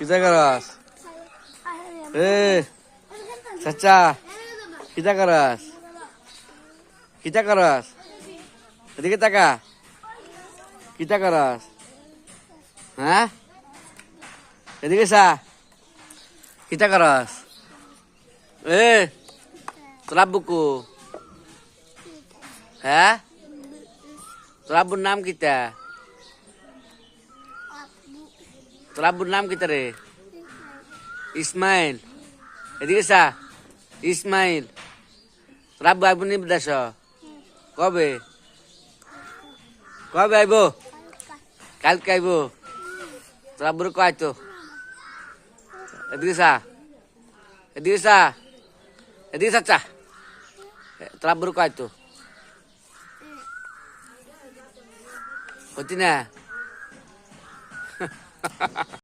কিতা করস? এ চাচা কিতা করস? কিতা করস? এদিকে তাকা। কিতা করস? হ্যাঁ, এদিকে সা। কিতা করস? এ তোর আব্বু কো? হ্যাঁ, তোর আব্বুর নাম কিতা? তোর আব্বুর নাম কিতা রে? ইসমাইল। এদিকে সা। ইসমাইল। তোর আব্বু আইব নি বিদেশ? কবে? কবে আইব? কালকে আইব। তোর আব্বুর কয় তো? এদিকে সা। এদিকে সা। এদিকে চাচা। তোর আব্বুর কয় তো? হতি না?